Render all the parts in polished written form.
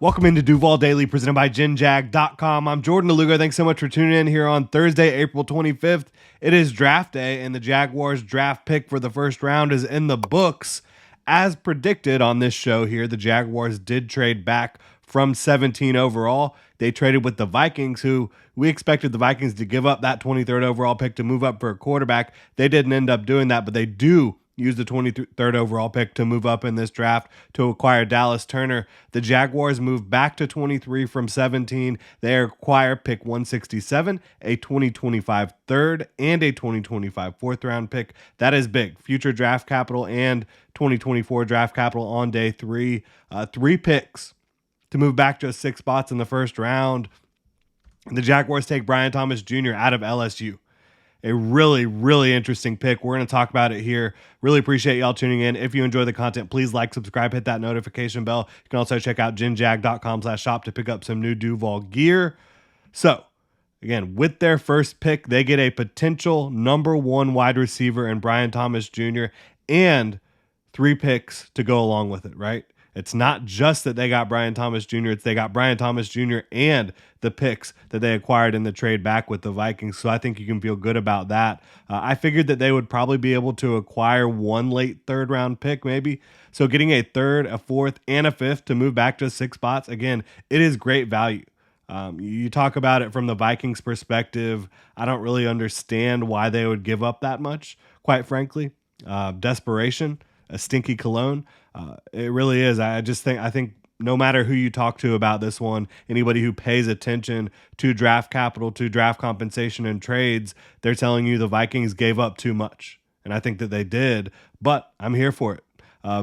Welcome into Duval Daily, presented by GenJag.com. I'm Jordan Lugo. Thanks so much for tuning in here on Thursday, April 25th. It is draft day, and the Jaguars draft pick for the first round is in the books. As predicted on this show here, the Jaguars did trade back from 17 overall. They traded with the Vikings, who we expected the Vikings to give up that 23rd overall pick to move up for a quarterback. They didn't end up doing that, but they do use the 23rd overall pick to move up in this draft to acquire Dallas Turner. The Jaguars move back to 23 from 17. They acquire pick 167, a 2025 third, and a 2025 fourth round pick. That is big. Future draft capital and 2024 draft capital on day three. 3 picks to move back just 6 spots in the first round. The Jaguars take Brian Thomas Jr. out of LSU. A really, really interesting pick. We're going to talk about it here. Really appreciate y'all tuning in. If you enjoy the content, please like, subscribe, hit that notification bell. You can also check out genjag.com/shop to pick up some new Duval gear. So, again, with their first pick, they get a potential number 1 wide receiver in Brian Thomas Jr. and 3 picks to go along with it, right? It's not just that they got Brian Thomas Jr., it's they got Brian Thomas Jr. and the picks that they acquired in the trade back with the Vikings. So I think you can feel good about that. I figured that they would probably be able to acquire 1 late third round pick, maybe. So getting a third, a fourth, and a fifth to move back to 6 spots, again, it is great value. You talk about it from the Vikings perspective. I don't really understand why they would give up that much, quite frankly. Desperation, a stinky cologne. It really is. I think no matter who you talk to about this one, anybody who pays attention to draft capital, to draft compensation and trades, they're telling you the Vikings gave up too much. And I think that they did, but I'm here for it.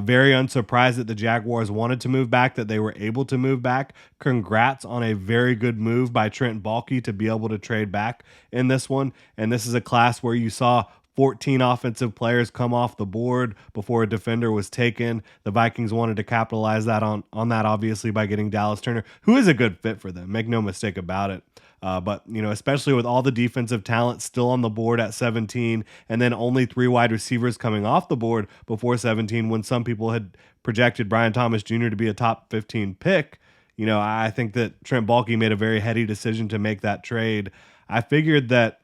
Very unsurprised that the Jaguars wanted to move back, that they were able to move back. Congrats on a very good move by Trent Baalke to be able to trade back in this one. And this is a class where you saw 14 offensive players come off the board before a defender was taken. The Vikings wanted to capitalize that on that, obviously, by getting Dallas Turner, who is a good fit for them. Make no mistake about it. But, especially with all the defensive talent still on the board at 17, and then only 3 wide receivers coming off the board before 17, when some people had projected Brian Thomas Jr. to be a top 15 pick, I think that Trent Baalke made a very heady decision to make that trade. I figured that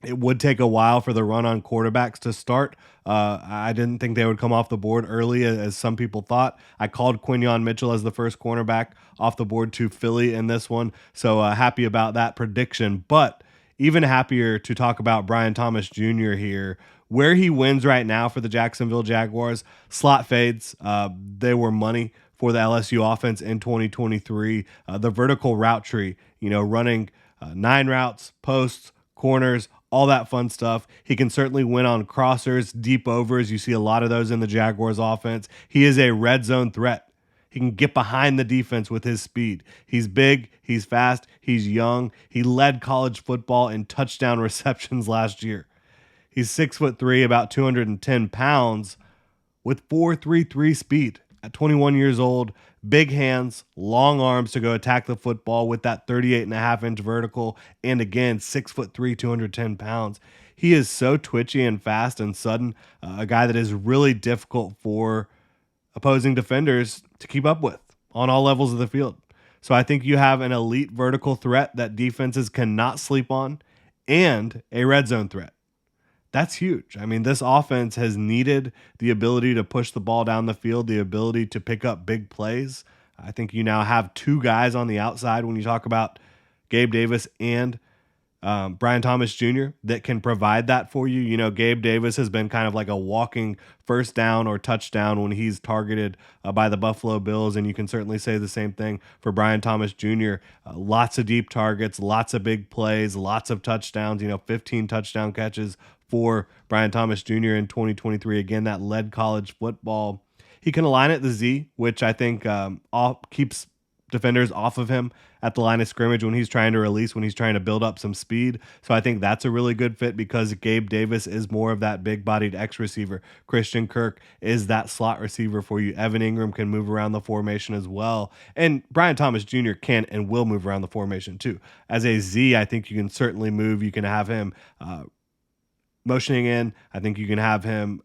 it would take a while for the run on quarterbacks to start. I didn't think they would come off the board early, as some people thought. I called Quinyon Mitchell as the first cornerback off the board to Philly in this one, so happy about that prediction. But even happier to talk about Brian Thomas Jr. here, where he wins right now for the Jacksonville Jaguars. Slot fades. They were money for the LSU offense in 2023. The vertical route tree, running 9 routes, posts, corners, all that fun stuff. He can certainly win on crossers, deep overs. You see a lot of those in the Jaguars offense. He is a red zone threat. He can get behind the defense with his speed. He's big, he's fast, he's young. He led college football in touchdown receptions last year. He's 6'3", about 210 pounds, with 4.33 speed at 21 years old. Big hands, long arms to go attack the football with that 38.5-inch vertical. And again, 6'3", 210 pounds. He is so twitchy and fast and sudden, a guy that is really difficult for opposing defenders to keep up with on all levels of the field. So I think you have an elite vertical threat that defenses cannot sleep on, and a red zone threat. That's huge. I mean, this offense has needed the ability to push the ball down the field, the ability to pick up big plays. I think you now have 2 guys on the outside when you talk about Gabe Davis and Brian Thomas Jr. that can provide that for you. Gabe Davis has been kind of like a walking first down or touchdown when he's targeted by the Buffalo Bills, and you can certainly say the same thing for Brian Thomas Jr. Lots of deep targets, lots of big plays, lots of touchdowns, 15 touchdown catches for Brian Thomas Jr. in 2023. Again, that led college football. He can align at the Z, which I think keeps defenders off of him at the line of scrimmage when he's trying to release, when he's trying to build up some speed. So I think that's a really good fit because Gabe Davis is more of that big-bodied X receiver. Christian Kirk is that slot receiver for you. Evan Ingram can move around the formation as well. And Brian Thomas Jr. can and will move around the formation too. As a Z, I think you can certainly move. You can have him motioning in. I think you can have him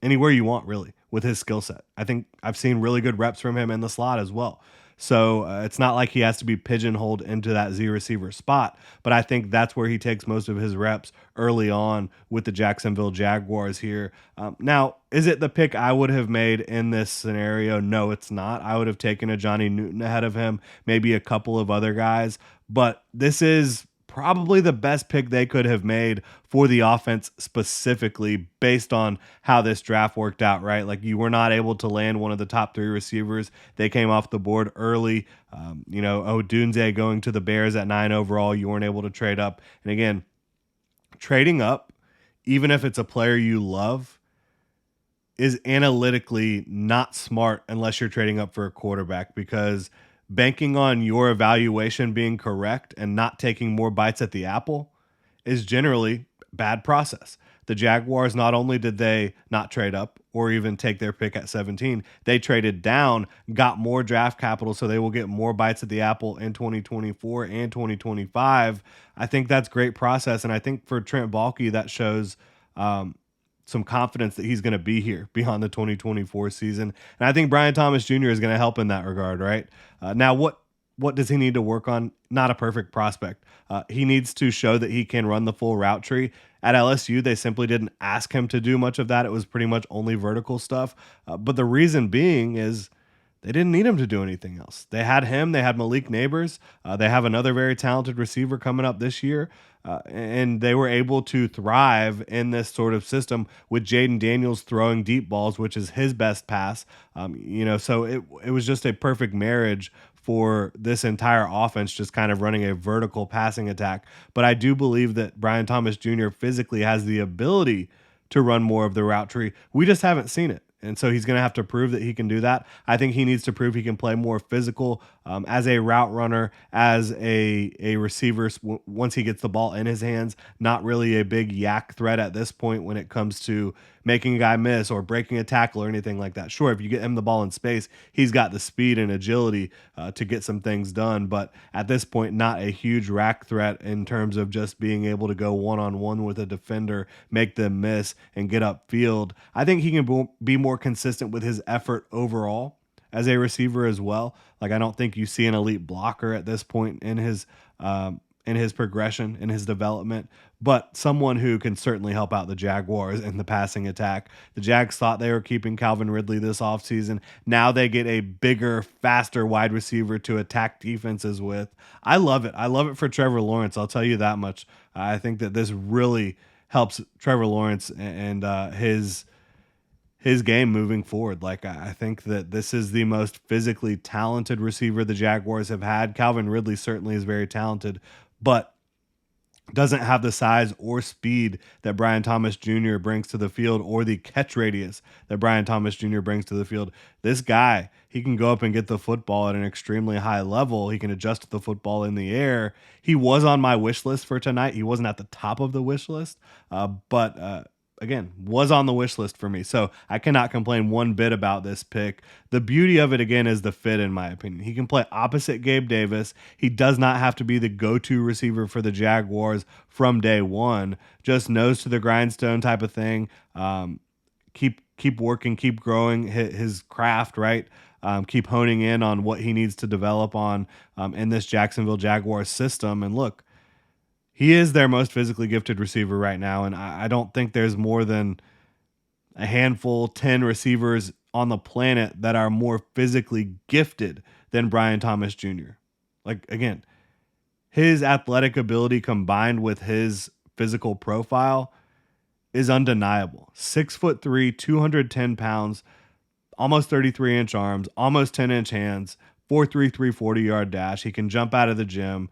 anywhere you want, really, with his skill set. I think I've seen really good reps from him in the slot as well. So it's not like he has to be pigeonholed into that Z receiver spot, but I think that's where he takes most of his reps early on with the Jacksonville Jaguars here. Now, is it the pick I would have made in this scenario? No, it's not. I would have taken a Johnny Newton ahead of him, maybe a couple of other guys, but this is probably the best pick they could have made for the offense specifically based on how this draft worked out, right? Like you were not able to land one of the top three receivers. They came off the board early. Odunze going to the Bears at 9 overall. You weren't able to trade up. And again, trading up, even if it's a player you love, is analytically not smart unless you're trading up for a quarterback, because banking on your evaluation being correct and not taking more bites at the apple is generally bad process. The Jaguars, not only did they not trade up or even take their pick at 17, they traded down, got more draft capital, so they will get more bites at the apple in 2024 and 2025. I think that's great process, and I think for Trent Baalke, that shows some confidence that he's going to be here beyond the 2024 season. And I think Brian Thomas Jr. is going to help in that regard, right? Now, what does he need to work on? Not a perfect prospect. He needs to show that he can run the full route tree. At LSU, they simply didn't ask him to do much of that. It was pretty much only vertical stuff. But the reason being is they didn't need him to do anything else. They had him. They had Malik Neighbors. They have another very talented receiver coming up this year. And they were able to thrive in this sort of system with Jaden Daniels throwing deep balls, which is his best pass. So it was just a perfect marriage for this entire offense, just kind of running a vertical passing attack. But I do believe that Brian Thomas Jr. physically has the ability to run more of the route tree. We just haven't seen it. And so he's going to have to prove that he can do that. I think he needs to prove he can play more physical as a route runner, as a receiver once he gets the ball in his hands. Not really a big yak threat at this point when it comes to making a guy miss or breaking a tackle or anything like that. Sure, if you get him the ball in space, he's got the speed and agility to get some things done. But at this point, not a huge rack threat in terms of just being able to go one-on-one with a defender, make them miss, and get upfield. I think he can be more consistent with his effort overall as a receiver as well. Like, I don't think you see an elite blocker at this point in his progression, in his development, but someone who can certainly help out the Jaguars in the passing attack. The Jags thought they were keeping Calvin Ridley this offseason. Now they get a bigger, faster wide receiver to attack defenses with. I love it. I love it for Trevor Lawrence. I'll tell you that much. I think that this really helps Trevor Lawrence and his game moving forward. Like, I think that this is the most physically talented receiver the Jaguars have had. Calvin Ridley certainly is very talented, but doesn't have the size or speed that Brian Thomas Jr. brings to the field, or the catch radius that Brian Thomas Jr. brings to the field. This guy, he can go up and get the football at an extremely high level. He can adjust the football in the air. He was on my wish list for tonight. He wasn't at the top of the wish list, but again, was on the wish list for me. So I cannot complain one bit about this pick. The beauty of it, again, is the fit, in my opinion. He can play opposite Gabe Davis. He does not have to be the go-to receiver for the Jaguars from day one. Just nose to the grindstone type of thing. Keep working, keep growing his craft, right? Keep honing in on what he needs to develop on in this Jacksonville Jaguars system. And look, he is their most physically gifted receiver right now, and I don't think there's more than a handful, 10 receivers on the planet that are more physically gifted than Brian Thomas Jr. Like, again, his athletic ability combined with his physical profile is undeniable. 6'3", 210 pounds, almost 33-inch arms, almost 10-inch hands, 4.33 40-yard dash. He can jump out of the gym.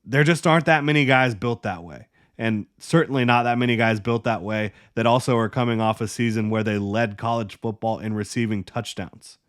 There just aren't that many guys built that way. And certainly not that many guys built that way that also are coming off a season where they led college football in receiving touchdowns.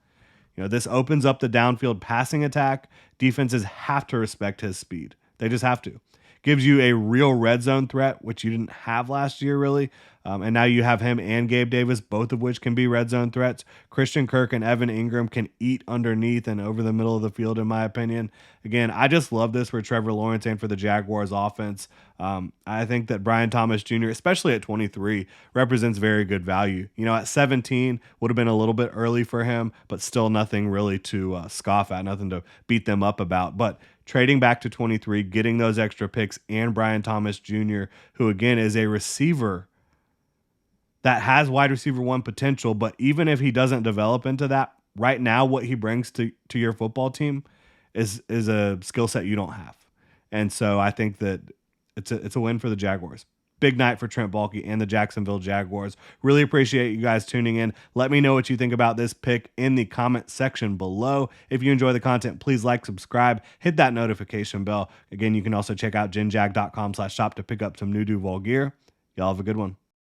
This opens up the downfield passing attack. Defenses have to respect his speed. They just have to. gives you a real red zone threat, which you didn't have last year, really. And now you have him and Gabe Davis, both of which can be red zone threats. Christian Kirk and Evan Ingram can eat underneath and over the middle of the field, in my opinion. Again, I just love this for Trevor Lawrence and for the Jaguars offense. I think that Brian Thomas Jr., especially at 23, represents very good value. At 17 would have been a little bit early for him, but still nothing really to scoff at, nothing to beat them up about. But trading back to 23, getting those extra picks, and Brian Thomas Jr., who again is a receiver that has wide receiver one potential, but even if he doesn't develop into that, right now what he brings to your football team is a skill set you don't have. And so I think that it's a win for the Jaguars. Big night for Trent Baalke and the Jacksonville Jaguars. Really appreciate you guys tuning in. Let me know what you think about this pick in the comment section below. If you enjoy the content, please like, subscribe, hit that notification bell. Again, you can also check out genjag.com/shop to pick up some new Duval gear. Y'all have a good one.